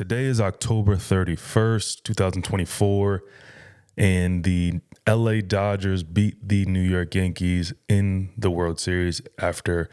Today is October 31st, 2024, and the LA Dodgers beat the New York Yankees in the World Series after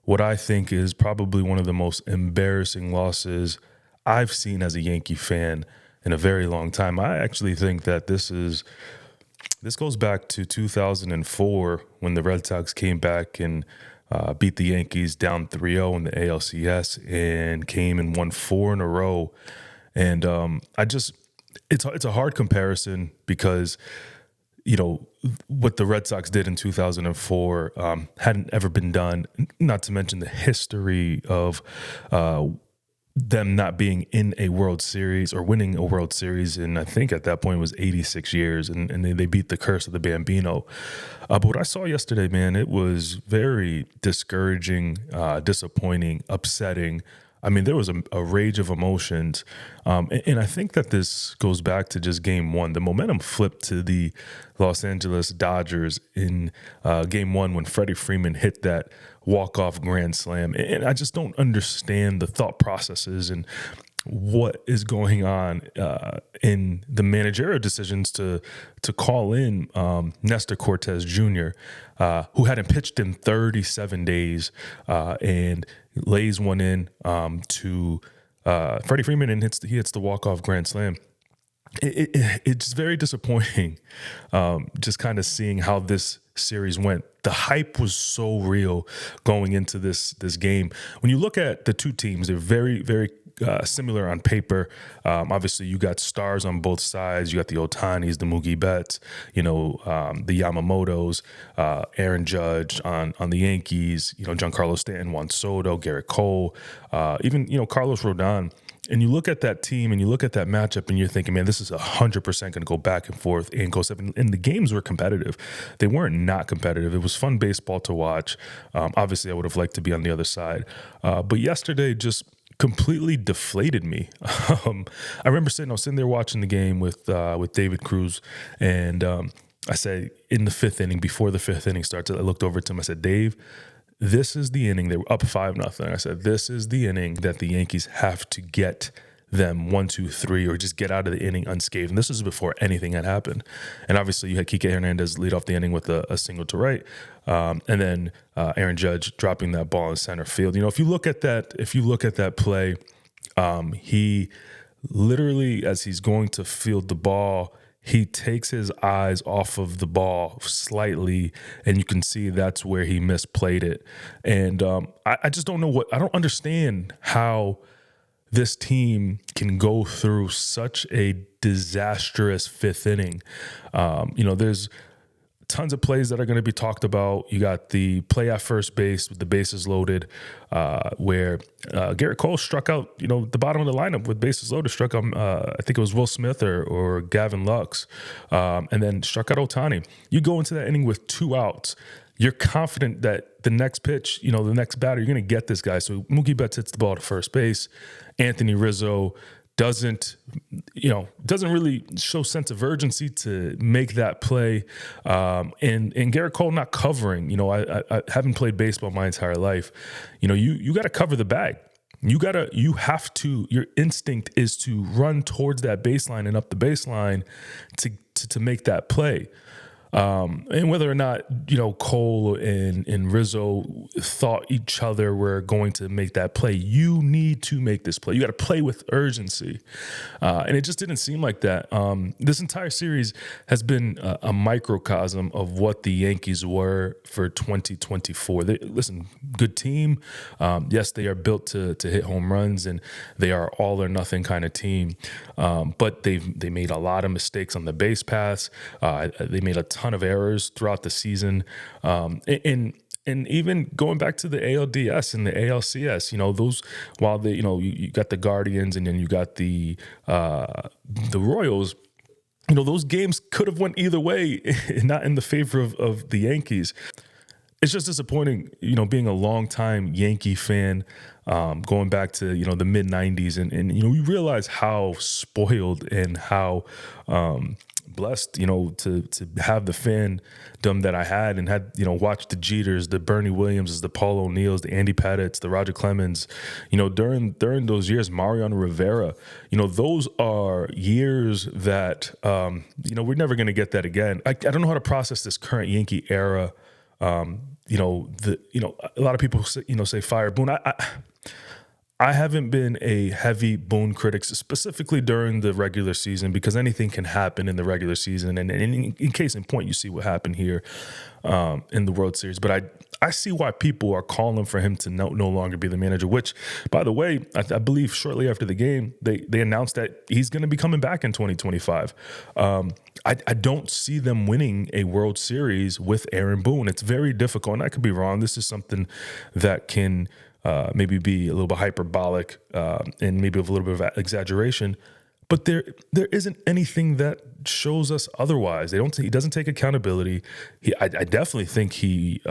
what I think is probably one of the most embarrassing losses I've seen as a Yankee fan in a very long time. I actually think that this goes back to 2004 when the Red Sox came back and beat the Yankees down 3-0 in the ALCS and came and won 4 in a row. And it's a hard comparison because, you know, what the Red Sox did in 2004 hadn't ever been done, not to mention the history of them not being in a World Series or winning a World Series. And I think at that point it was 86 years and they beat the curse of the Bambino. But what I saw yesterday, man, it was very discouraging, disappointing, upsetting. I mean, there was a rage of emotions. And I think that this goes back to just game one. The momentum flipped to the Los Angeles Dodgers in game one when Freddie Freeman hit that walk-off grand slam. And I just don't understand the thought processes and what is going on in the managerial decisions to call in Nestor Cortez Jr., who hadn't pitched in 37 days and lays one in to Freddie Freeman and he hits the walk-off grand slam. It's very disappointing just kind of seeing how this series went. The hype was so real going into this game. When you look at the two teams, they're very, very similar on paper. Obviously, you got stars on both sides. You got the Ohtanis, the Mookie Betts, the Yamamotos, Aaron Judge on the Yankees, Giancarlo Stanton, Juan Soto, Garrett Cole, even, Carlos Rodon. And you look at that team and you look at that matchup and you're thinking, man, this is 100% going to go back and forth and go seven. And the games were competitive. They weren't not competitive. It was fun baseball to watch. Obviously, I would have liked to be on the other side. But yesterday just completely deflated me. I remember I was sitting there watching the game with David Cruz, and I said in the fifth inning, before the fifth inning starts, I looked over to him. I said, Dave, this is the inning. They were up 5-0. I said, this is the inning that the Yankees have to get them 1, 2, 3, or just get out of the inning unscathed. And this was before anything had happened. And obviously, you had Kike Hernandez lead off the inning with a single to right, and then Aaron Judge dropping that ball in center field. If you look at that play, he literally, as he's going to field the ball, he takes his eyes off of the ball slightly, and you can see that's where he misplayed it. And I just don't know I don't understand how this team can go through such a disastrous fifth inning. There's tons of plays that are going to be talked about. You got the play at first base with the bases loaded, where Garrett Cole struck out, the bottom of the lineup with bases loaded, struck out, I think it was Will Smith or Gavin Lux, and then struck out Ohtani. You go into that inning with 2 outs. You're confident that the next pitch, the next batter, you're going to get this guy. So Mookie Betts hits the ball to first base. Anthony Rizzo doesn't really show sense of urgency to make that play. And Garrett Cole not covering. I haven't played baseball my entire life. You got to cover the bag. Your instinct is to run towards that baseline and up the baseline to make that play. And whether or not, Cole and Rizzo thought each other were going to make that play, you need to make this play. You got to play with urgency. And it just didn't seem like that. This entire series has been a microcosm of what the Yankees were for 2024. Listen, good team. Yes, they are built to hit home runs, and they are all or nothing kind of team. But they made a lot of mistakes on the base paths. They made a ton of errors throughout the season, and even going back to the ALDS and the ALCS, those, while they, you got the Guardians and then you got the Royals, those games could have went either way, not in the favor of the Yankees. It's just disappointing, being a longtime Yankee fan, going back to, the mid 90s, and you realize how spoiled and how blessed, to have the fandom that I had, and had, watched the Jeters, the Bernie Williamses, the Paul O'Neills, the Andy Pettitts, the Roger Clemens, during those years, Mariano Rivera, those are years that, we're never going to get that again. I don't know how to process this current Yankee era. A lot of people say fire Boone. I haven't been a heavy Boone critic, specifically during the regular season, because anything can happen in the regular season. And in case in point, you see what happened here in the World Series. But I see why people are calling for him to no longer be the manager, which, by the way, I believe shortly after the game, they announced that he's going to be coming back in 2025. I don't see them winning a World Series with Aaron Boone. It's very difficult, and I could be wrong. This is something that can maybe be a little bit hyperbolic and maybe with a little bit of exaggeration, but there isn't anything that shows us otherwise. He doesn't take accountability. I definitely think he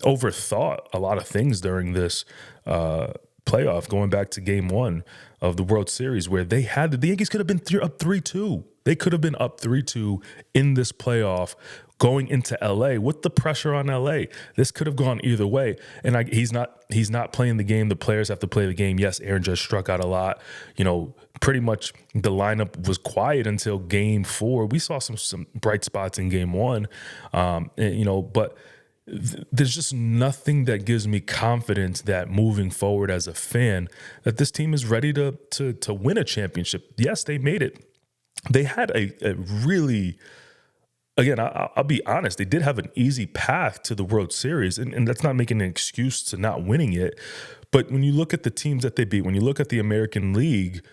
overthought a lot of things during this playoff, going back to Game 1 of the World Series, where the Yankees could have been up 3-2. They could have been up 3-2 in this playoff going into LA with the pressure on LA. This could have gone either way. And he's not playing the game. The players have to play the game. Yes, Aaron Judge struck out a lot. Pretty much the lineup was quiet until Game 4. We saw some bright spots in Game 1. But there's just nothing that gives me confidence that moving forward as a fan, that this team is ready to win a championship. Yes, they made it. They had a really, again, I'll be honest, they did have an easy path to the World Series, and that's not making an excuse to not winning it. But when you look at the teams that they beat, when you look at the American League,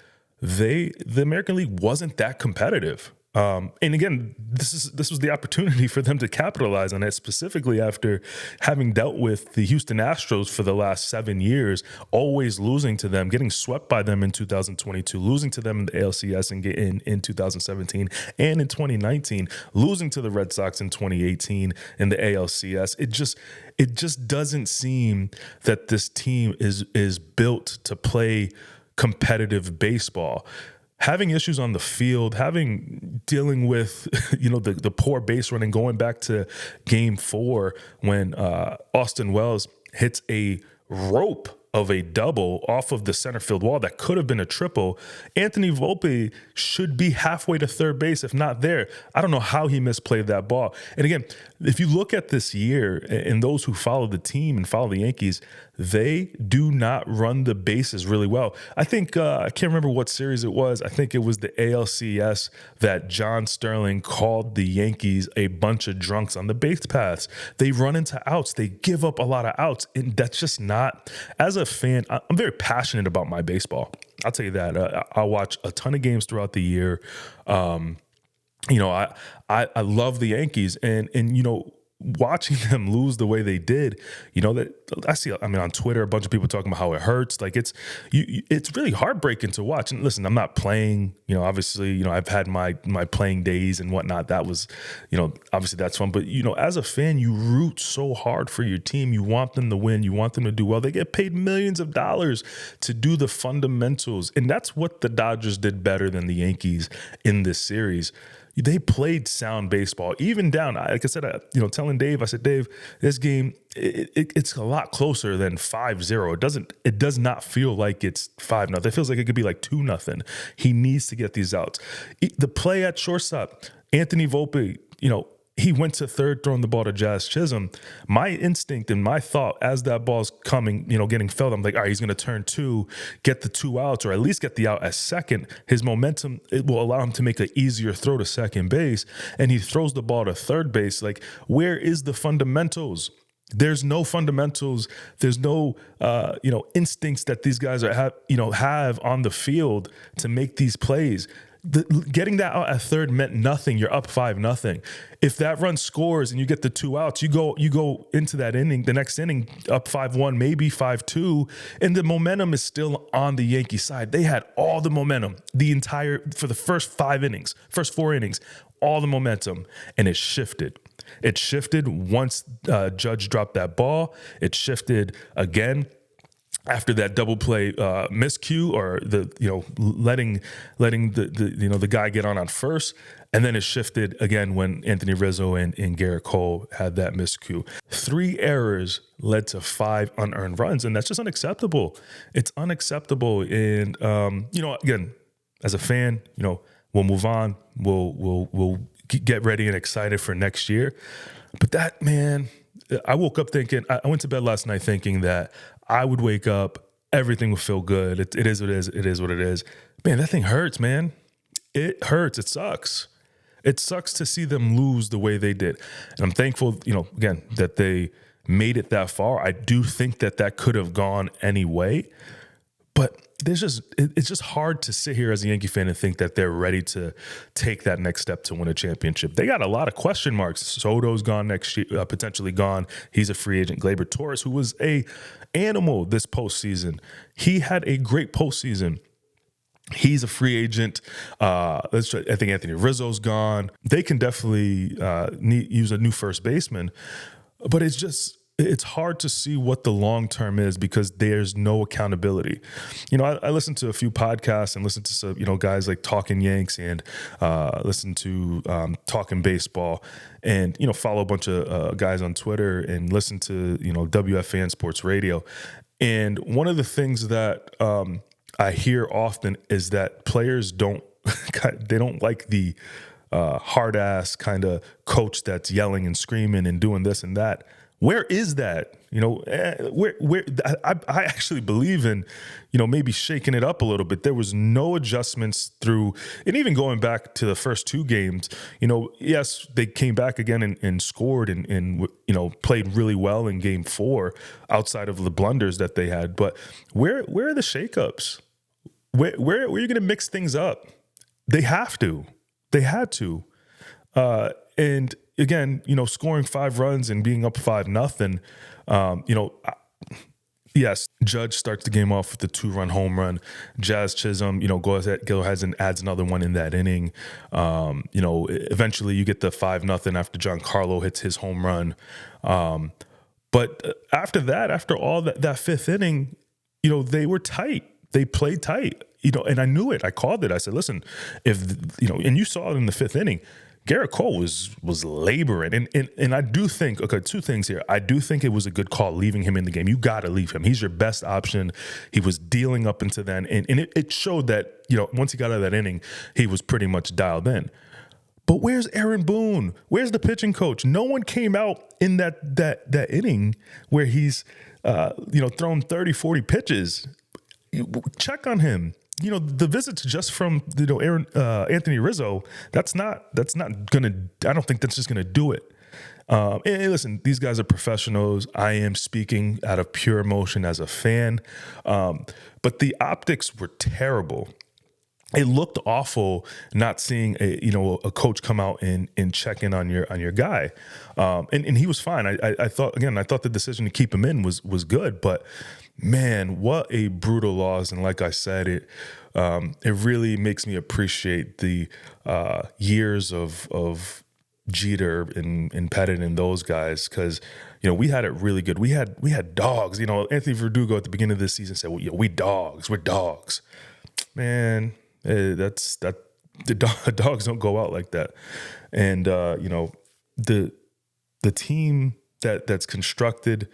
the American League wasn't that competitive. And again, this was the opportunity for them to capitalize on it, specifically after having dealt with the Houston Astros for the last 7 years, always losing to them, getting swept by them in 2022, losing to them in the ALCS in 2017, and in 2019, losing to the Red Sox in 2018 in the ALCS. It just doesn't seem that this team is built to play competitive baseball. Having issues on the field, dealing with, the poor base running, going back to Game 4 when Austin Wells hits a rope of a double off of the center field wall that could have been a triple. Anthony Volpe should be halfway to third base, if not there. I don't know how he misplayed that ball. And again, if you look at this year and those who follow the team and follow the Yankees, they do not run the bases really well. I think, I can't remember what series it was. I think it was the ALCS that John Sterling called the Yankees a bunch of drunks on the base paths. They run into outs. They give up a lot of outs. And that's just not, as a fan, I'm very passionate about my baseball. I'll tell you that. I watch a ton of games throughout the year. I love the Yankees, and watching them lose the way they did, that I see, on Twitter, a bunch of people talking about how it hurts. Like it's really heartbreaking to watch. And listen, I'm not playing, obviously, I've had my playing days and whatnot. That was, obviously that's fun. But, as a fan, you root so hard for your team. You want them to win. You want them to do well. They get paid millions of dollars to do the fundamentals. And that's what the Dodgers did better than the Yankees in this series. They played sound baseball, even down. Like I said, telling Dave, I said, Dave, this game, it's a lot closer than 5-0. It does not feel like it's 5-0. It feels like it could be like 2-0. He needs to get these outs. The play at shortstop, Anthony Volpe, he went to third, throwing the ball to Jazz Chisholm. My instinct and my thought as that ball's coming, getting felled, I'm like, all right, he's going to turn 2, get the 2 outs, or at least get the out at second. His momentum, it will allow him to make an easier throw to second base, and he throws the ball to third base. Like, where is the fundamentals? There's no fundamentals. There's no, instincts that these guys have on the field to make these plays. Getting that out at third meant nothing. You're up 5-0. If that run scores and you get the 2 outs, you go into that inning, the next inning, up 5-1, maybe 5-2, and the momentum is still on the Yankee side. They had all the momentum for the first 4 innings, all the momentum, and it shifted. It shifted once Judge dropped that ball. It shifted again after that double play miscue, or the letting the guy get on first, and then it shifted again when Anthony Rizzo and Garrett Cole had that miscue. 3 errors led to 5 unearned runs, and that's just unacceptable. It's unacceptable, and again, as a fan, we'll move on. We'll get ready and excited for next year. But that, man, I woke up thinking, I went to bed last night thinking that I would wake up, everything would feel good. It is what it is. It is what it is. Man, that thing hurts, man. It hurts. It sucks. It sucks to see them lose the way they did. And I'm thankful, again, that they made it that far. I do think that could have gone any way. But it's just hard to sit here as a Yankee fan and think that they're ready to take that next step to win a championship. They got a lot of question marks. Soto's gone next year, potentially gone. He's a free agent. Gleyber Torres, who was a animal this postseason, he had a great postseason. He's a free agent. I think Anthony Rizzo's gone. They can definitely use a new first baseman, but it's hard to see what the long term is because there's no accountability. I listen to a few podcasts and listen to some, guys like Talking Yanks and listen to Talking Baseball, and follow a bunch of guys on Twitter and listen to WFAN Sports Radio. And one of the things that I hear often is that players don't like the hard ass kind of coach that's yelling and screaming and doing this and that. Where is that? I actually believe in, maybe shaking it up a little bit. There was no adjustments through, and even going back to the first 2 games, yes, they came back again and scored and played really well in game 4 outside of the blunders that they had. But where are the shakeups? Where are you going to mix things up? They have to. They had to. And again, scoring 5 runs and being up 5-0. Yes, Judge starts the game off with the 2-run home run. Jazz Chisholm, goes ahead and adds another one in that inning. Eventually you get the 5-0 after Giancarlo hits his home run. But after that, after all that 5th inning, they were tight. They played tight, and I knew it. I called it. I said, listen, and you saw it in the 5th inning. Garrett Cole was laboring. And I do think, 2 things here. I do think it was a good call leaving him in the game. You got to leave him. He's your best option. He was dealing up into that. And it showed that, once he got out of that inning, he was pretty much dialed in. But where's Aaron Boone? Where's the pitching coach? No one came out in that inning where he's, thrown 30, 40 pitches. Check on him. The visits just from Anthony Rizzo, that's not gonna. I don't think that's just gonna do it. And listen, these guys are professionals. I am speaking out of pure emotion as a fan, but the optics were terrible. It looked awful not seeing a coach come out and check in on your guy, and he was fine. I thought the decision to keep him in was good, but man, what a brutal loss! And like I said, it really makes me appreciate the years of Jeter and Pettit and those guys, because we had it really good. We had dogs. Anthony Verdugo at the beginning of this season said, "Well, we're dogs." Man. The dogs don't go out like that. And the team that's constructed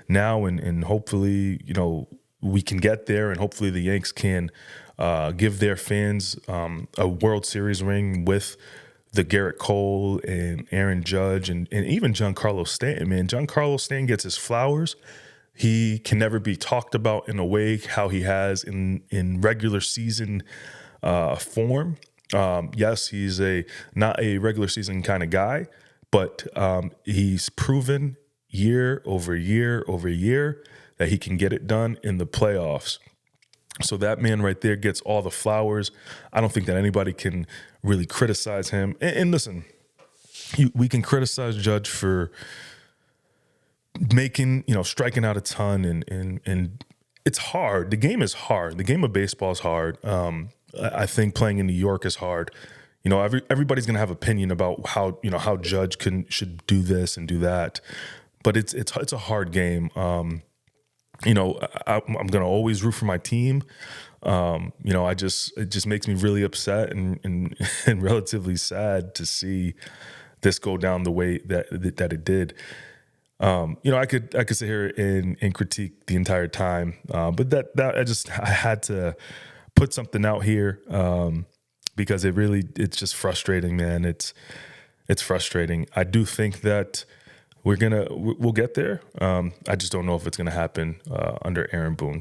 now, and hopefully we can get there, and hopefully the Yanks can give their fans a World Series ring with the Garrett Cole and Aaron Judge and even Giancarlo Stanton. Man, Giancarlo Stanton gets his flowers. He can never be talked about in a way how he has in regular season form. Yes, he's not a regular season kind of guy, but he's proven year over year over year that he can get it done in the playoffs. So that man right there gets all the flowers. I don't think that anybody can really criticize him. And listen, we can criticize Judge for striking out a ton, and it's hard. The game is hard. The game of baseball is hard. I think playing in New York is hard. Everybody's gonna have opinion about how Judge should do this and do that, but it's a hard game. I'm going to always root for my team. It just makes me really upset and and relatively sad to see this go down the way that it did. I could sit here and critique the entire time, but I had to put something out here, because it's just frustrating, man. It's frustrating. I do think that we'll get there. I just don't know if it's gonna happen under Aaron Boone.